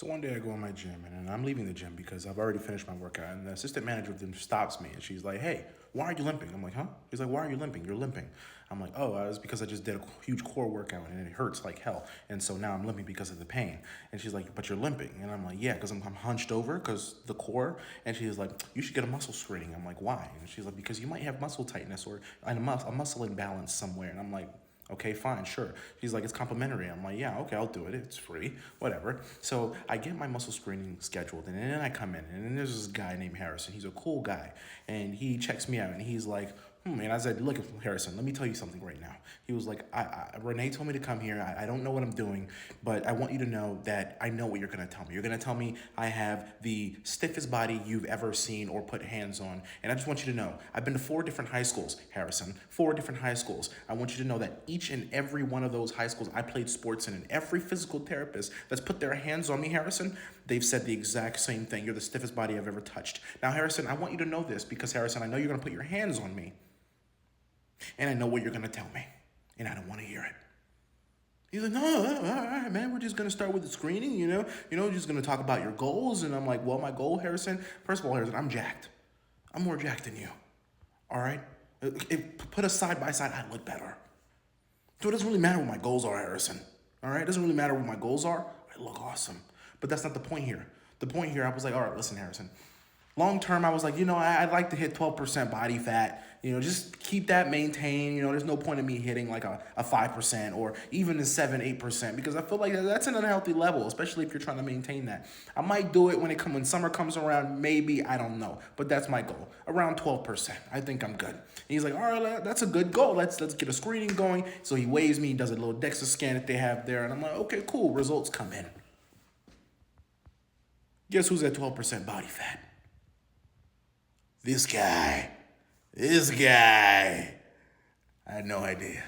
So one day I go in my gym and I'm leaving the gym because I've already finished my workout. And the assistant manager of them stops me and she's like, "Hey, why are you limping?" I'm like, "Huh?" He's like, "Why are you limping? You're limping." I'm like, "Oh, it's because I just did a huge core workout and it hurts like hell. And so now I'm limping because of the pain." And she's like, "But you're limping." And I'm like, "Yeah, because I'm hunched over because the core." And she's like, "You should get a muscle screening." I'm like, "Why?" And she's like, "Because you might have muscle tightness or a muscle imbalance somewhere." And I'm like, "Okay, fine, sure." She's like, "It's complimentary." I'm like, "Yeah, okay, I'll do it. It's free, whatever." So I get my muscle screening scheduled, and then I come in, and then there's this guy named Harrison. He's a cool guy, and he checks me out, and he's like, And I said, "Look, Harrison, let me tell you something right now." He was like, Renee told me to come here. I don't know what I'm doing, but I want you to know that I know what you're going to tell me. You're going to tell me I have the stiffest body you've ever seen or put hands on. And I just want you to know, I've been to 4 different high schools, Harrison, 4 different high schools. I want you to know that each and every one of those high schools I played sports in, and every physical therapist that's put their hands on me, Harrison, they've said the exact same thing. You're the stiffest body I've ever touched. Now, Harrison, I want you to know this because, Harrison, I know you're going to put your hands on me, and I know what you're going to tell me, and I don't want to hear it. He's like, "No, all right, man, we're just going to start with the screening, just going to talk about your goals." And I'm like, "Well, my goal, Harrison, first of all, Harrison, I'm jacked. I'm more jacked than you, all right? Put us side by side, I look better. So it doesn't really matter what my goals are, Harrison, all right? It doesn't really matter what my goals are. I look awesome. But that's not the point here. The point here, I was like, all right, listen, Harrison, long term, I was like, I'd like to hit 12% body fat. Just keep that maintained. There's no point in me hitting like a 5% or even a 7, 8% because I feel like that's an unhealthy level, especially if you're trying to maintain that. I might do it when summer comes around, maybe, I don't know. But that's my goal. Around 12%. I think I'm good. And he's like, all right, that's a good goal. Let's get a screening going. So he weighs me, does a little DEXA scan that they have there, and I'm like, okay, cool. Results come in. Guess who's at 12% body fat? This guy. I had no idea.